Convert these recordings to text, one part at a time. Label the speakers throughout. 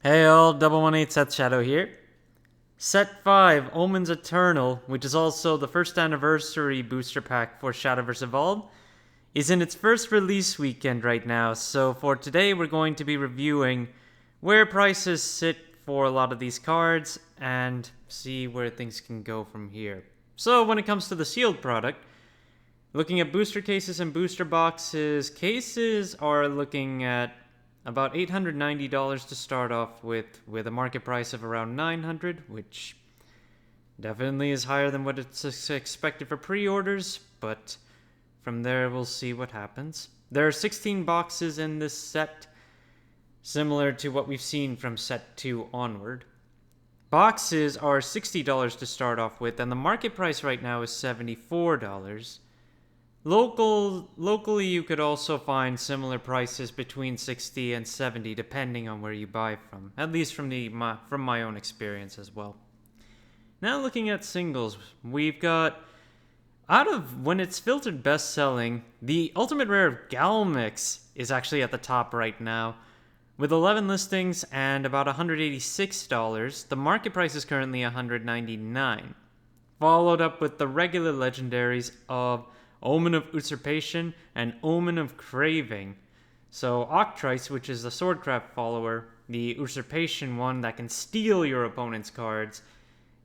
Speaker 1: Hey all, 118 Seth Shadow here. Set 5, Omens Eternal, which is also the first anniversary booster pack for Shadowverse Evolved, is in its first release weekend right now, so for today we're going to be reviewing where prices sit for a lot of these cards and see where things can go from here. So when it comes to the sealed product, looking at booster cases and booster boxes, cases are looking at about $890 to start off with a market price of around $900, which definitely is higher than what it's expected for pre-orders, but from there we'll see what happens. There are 16 boxes in this set, similar to what we've seen from set 2 onward. Boxes are $60 to start off with, and the market price right now is $74. Locally, you could also find similar prices between 60 and 70 depending on where you buy from, at least from my own experience as well. Now looking at singles, we've got, out of when it's filtered best selling, the Ultimate Rare of Galmix is actually at the top right now. With 11 listings and about $186, the market price is currently $199. Followed up with the regular legendaries of Omen of Usurpation and Omen of Craving. So Octrice, which is the Swordcraft follower, the Usurpation one that can steal your opponent's cards,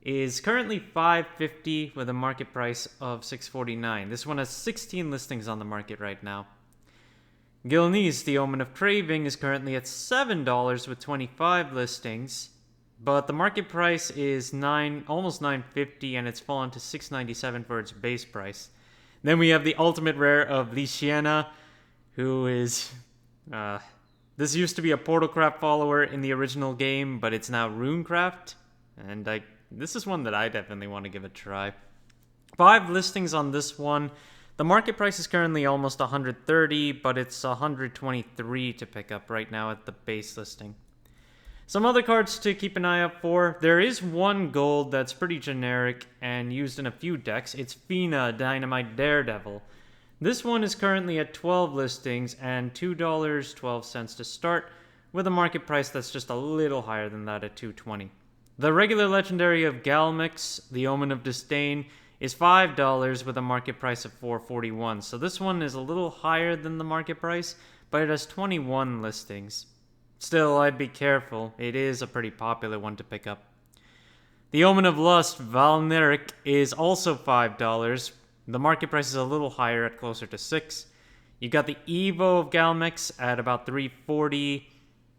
Speaker 1: is currently $550 with a market price of $649. This one has 16 listings on the market right now. Gilneas, the Omen of Craving, is currently at $7 with 25 listings, but the market price is almost $950 and it's fallen to $697 for its base price. Then we have the Ultimate Rare of Lysiana, who is... this used to be a Portalcraft follower in the original game, but it's now Runecraft, and this is one that I definitely want to give a try. 5 listings on this one. The market price is currently almost $130, but it's $123 to pick up right now at the base listing. Some other cards to keep an eye out for. There is one gold that's pretty generic and used in a few decks. It's Fina, Dynamite Daredevil. This one is currently at 12 listings and $2.12 to start, with a market price that's just a little higher than that at $2.20. The regular legendary of Galmix, the Omen of Disdain, is $5 with a market price of $4.41. So this one is a little higher than the market price, but it has 21 listings. Still, I'd be careful. It is a pretty popular one to pick up. The Omen of Lust, Valneric, is also $5. The market price is a little higher at closer to $6. You got the Evo of Galmix at about $3.40.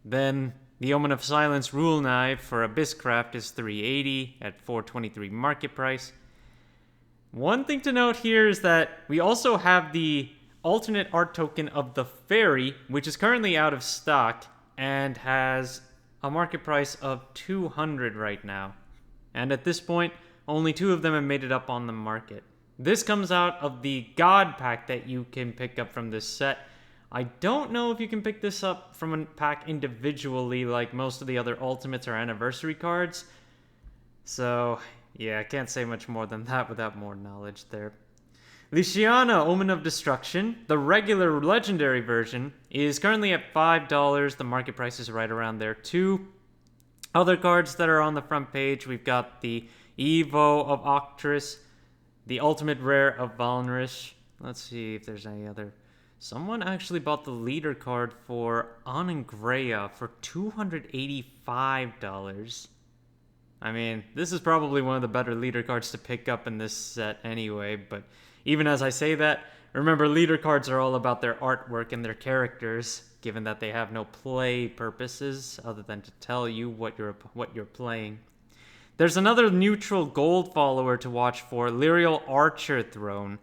Speaker 1: Then the Omen of Silence, Rule Knife for Abysscraft is $3.80 at $4.23 market price. One thing to note here is that we also have the alternate art token of the Fairy, which is currently out of stock and has a market price of $200 right now. And at this point, only 2 of them have made it up on the market. This comes out of the God pack that you can pick up from this set. I don't know if you can pick this up from a pack individually like most of the other Ultimates or Anniversary cards. So, yeah, I can't say much more than that without more knowledge there. Lysiana, Omen of Destruction, the regular legendary version, is currently at $5. The market price is right around there too. Other cards that are on the front page, we've got the Evo of Octrice, the Ultimate Rare of Valnerish. Let's see if there's any other. Someone actually bought the leader card for Anangrea for $285. I mean, this is probably one of the better leader cards to pick up in this set anyway, but even as I say that, remember leader cards are all about their artwork and their characters, given that they have no play purposes other than to tell you what you're playing. There's another neutral gold follower to watch for, Lyrial Archer Throne.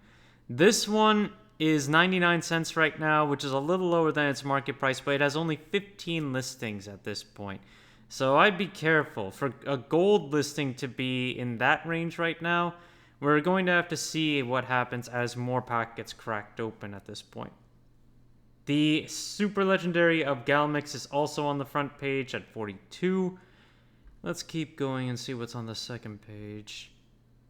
Speaker 1: This one is 99 cents right now, which is a little lower than its market price, but it has only 15 listings at this point. So I'd be careful. For a gold listing to be in that range right now, we're going to have to see what happens as more pack gets cracked open at this point. The Super Legendary of Galmix is also on the front page at 42. Let's keep going and see what's on the second page.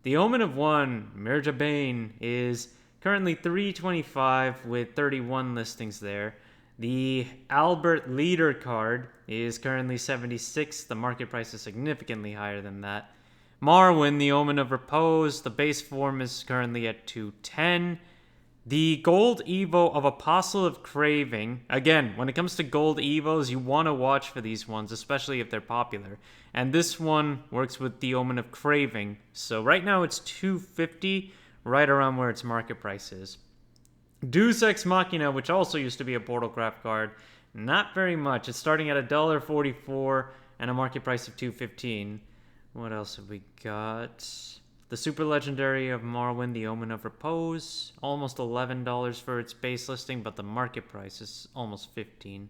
Speaker 1: The Omen of One, Mirja Bane, is currently $3.25 with 31 listings there. The Albert Leader card is currently 76. The market price is significantly higher than that. Marwyn, the Omen of Repose, the base form is currently at 210. The Gold Evo of Apostle of Craving. Again, when it comes to Gold Evos, you want to watch for these ones, especially if they're popular. And this one works with the Omen of Craving. So right now it's 250, right around where its market price is. Deus Ex Machina, which also used to be a Portalcraft card, not very much. It's starting at $1.44 and a market price of $2.15. What else have we got? The Super Legendary of Marwyn, the Omen of Repose, almost $11 for its base listing, but the market price is almost $15.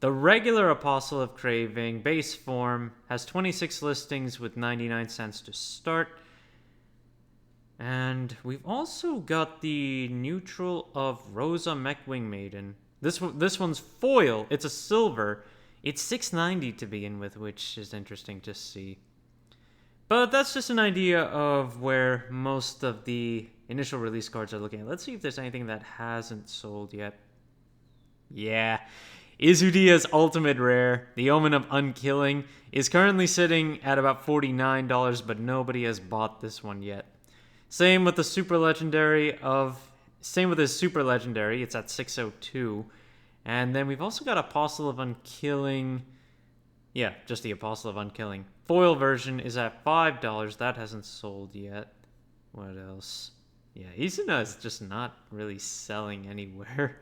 Speaker 1: The regular Apostle of Craving, base form, has 26 listings with 99 cents to start. And we've also got the neutral of Rosa Mechwing Maiden. This one's foil. It's a silver. It's $6.90 to begin with, which is interesting to see. But that's just an idea of where most of the initial release cards are looking at. Let's see if there's anything that hasn't sold yet. Yeah. Izudia's Ultimate Rare, the Omen of Unkilling, is currently sitting at about $49, but nobody has bought this one yet. Same with the Super Legendary Same with his Super Legendary, it's at $602. And then we've also got Apostle of Unkilling. Yeah, just the Apostle of Unkilling. Foil version is at $5. That hasn't sold yet. What else? Yeah, Izuna is just not really selling anywhere.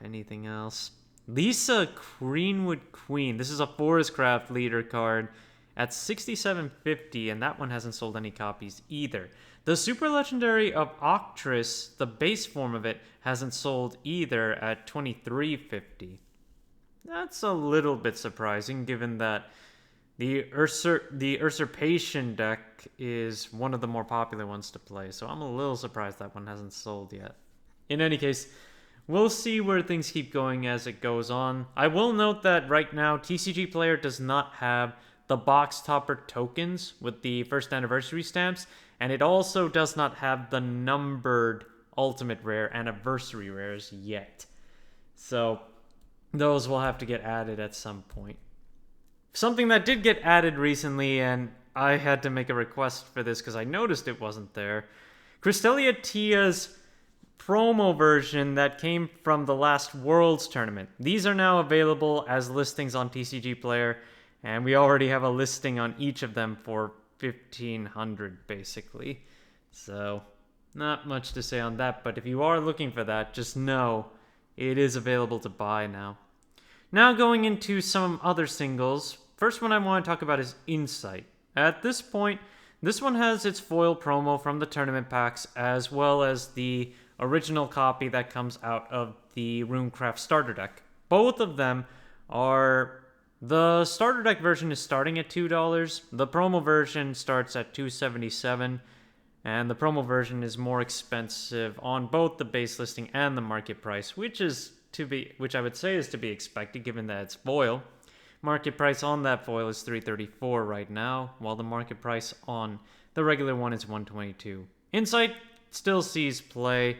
Speaker 1: Anything else? Lisa Greenwood Queen. This is a Forestcraft leader card at $67.50, and that one hasn't sold any copies either. The Super Legendary of Octress, the base form of it, hasn't sold either at $23.50. That's a little bit surprising, given that the Usurpation deck is one of the more popular ones to play, so I'm a little surprised that one hasn't sold yet. In any case, we'll see where things keep going as it goes on. I will note that right now, TCG Player does not have the box topper tokens with the first anniversary stamps, and it also does not have the numbered Ultimate Rare anniversary rares yet. So those will have to get added at some point. Something that did get added recently, and I had to make a request for this because I noticed it wasn't there. Crystelia Tia's promo version that came from the last Worlds tournament. These are now available as listings on TCG Player, and we already have a listing on each of them for 1,500 basically. So, not much to say on that, but if you are looking for that, just know it is available to buy now. Now going into some other singles. First one I want to talk about is Insight. At this point, this one has its foil promo from the tournament packs, as well as the original copy that comes out of the Runecraft starter deck. Both of them are... The starter deck version is starting at $2. The promo version starts at $277. And the promo version is more expensive on both the base listing and the market price, which I would say is to be expected given that it's foil. Market price on that foil is $334 right now, while the market price on the regular one is $122. Insight still sees play,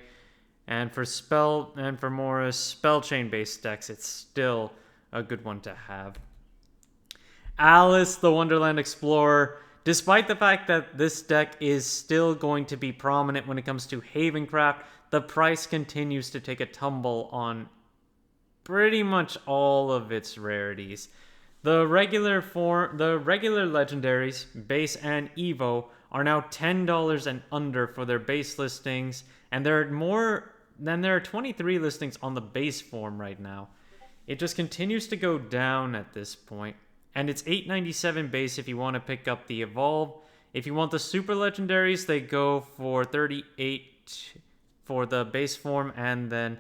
Speaker 1: and for more spell chain based decks, it's still a good one to have. Alice, the Wonderland Explorer. Despite the fact that this deck is still going to be prominent when it comes to Havencraft, the price continues to take a tumble on pretty much all of its rarities. The regular legendaries, base and Evo, are now $10 and under for their base listings, and there are 23 listings on the base form right now. It just continues to go down at this point. And it's $8.97 base if you want to pick up the Evolve. If you want the Super Legendaries, they go for $38 for the base form and then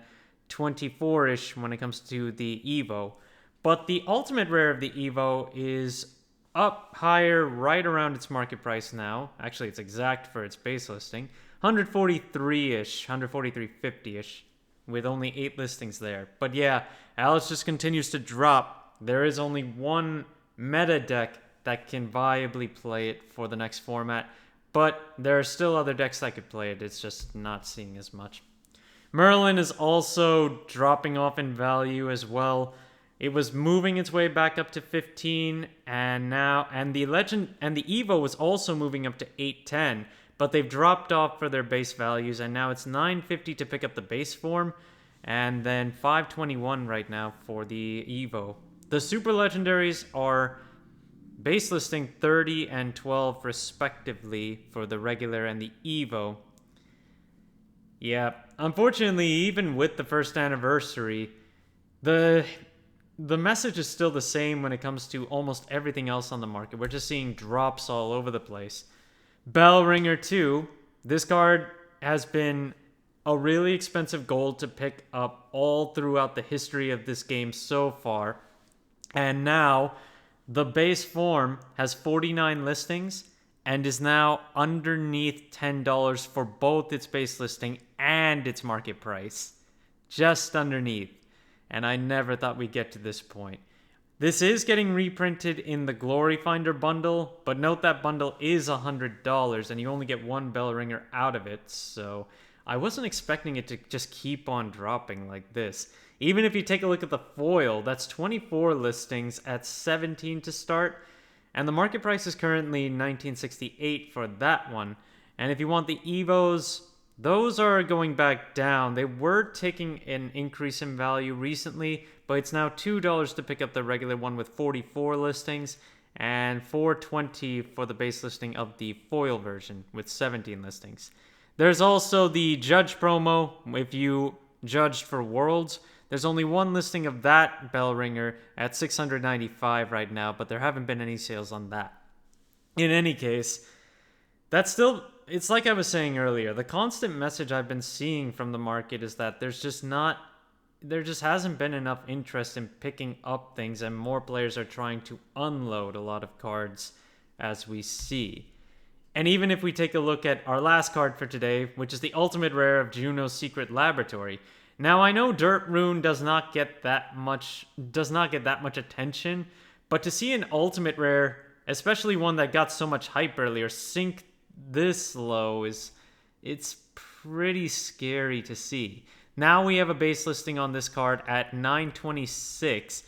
Speaker 1: $24-ish when it comes to the Evo. But the Ultimate Rare of the Evo is up higher right around its market price now. Actually, it's exact for its base listing. $143-ish, $143.50-ish, with only 8 listings there. But yeah, Alice just continues to drop. There is only one meta deck that can viably play it for the next format, but there are still other decks that could play it. It's just not seeing as much. Merlin is also dropping off in value as well. It was moving its way back up to 15, and the Legend and the Evo was also moving up to 810, but they've dropped off for their base values, and now it's 950 to pick up the base form, and then 521 right now for the Evo. The super legendaries are base listing 30 and 12 respectively for the regular and the Evo. Yeah, unfortunately, even with the first anniversary, the message is still the same when it comes to almost everything else on the market. We're just seeing drops all over the place. Bellringer 2, this card has been a really expensive gold to pick up all throughout the history of this game so far. And now, the base form has 49 listings and is now underneath $10 for both its base listing and its market price. Just underneath. And I never thought we'd get to this point. This is getting reprinted in the Glory Finder bundle, but note that bundle is $100 and you only get one Bellringer out of it, so I wasn't expecting it to just keep on dropping like this. Even if you take a look at the foil, that's 24 listings at 17 to start, and the market price is currently $19.68 for that one. And if you want the Evos, those are going back down. They were taking an increase in value recently, but it's now $2 to pick up the regular one with 44 listings, and $4.20 for the base listing of the foil version with 17 listings. There's also the Judge promo. If you judged for Worlds, there's only one listing of that Bellringer at $695 right now, but there haven't been any sales on that. In any case, that's still... It's like I was saying earlier, the constant message I've been seeing from the market is that there just hasn't been enough interest in picking up things, and more players are trying to unload a lot of cards as we see. And even if we take a look at our last card for today, which is the ultimate rare of Juno's Secret Laboratory. Now I know Dirt Rune does not get that much attention, but to see an ultimate rare, especially one that got so much hype earlier, sink this low it's pretty scary to see. Now we have a base listing on this card at $9.26,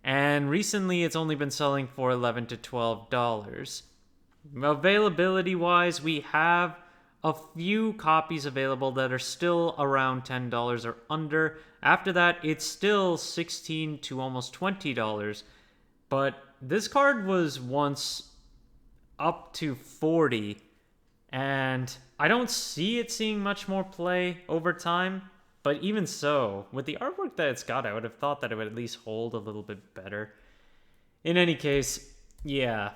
Speaker 1: and recently it's only been selling for $11 to $12. Availability wise, we have a few copies available that are still around $10 or under. After that, it's still $16 to almost $20, but this card was once up to $40. And I don't see it seeing much more play over time. But even so, with the artwork that it's got, I would have thought that it would at least hold a little bit better. In any case, yeah.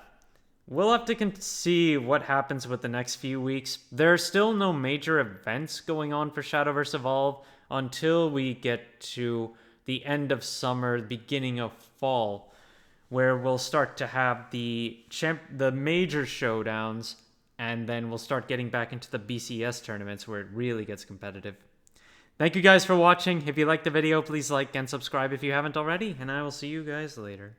Speaker 1: We'll have to see what happens with the next few weeks. There are still no major events going on for Shadowverse Evolve until we get to the end of summer, beginning of fall, where we'll start to have the major showdowns. And then we'll start getting back into the BCS tournaments where it really gets competitive. Thank you guys for watching. If you liked the video, please like and subscribe if you haven't already. And I will see you guys later.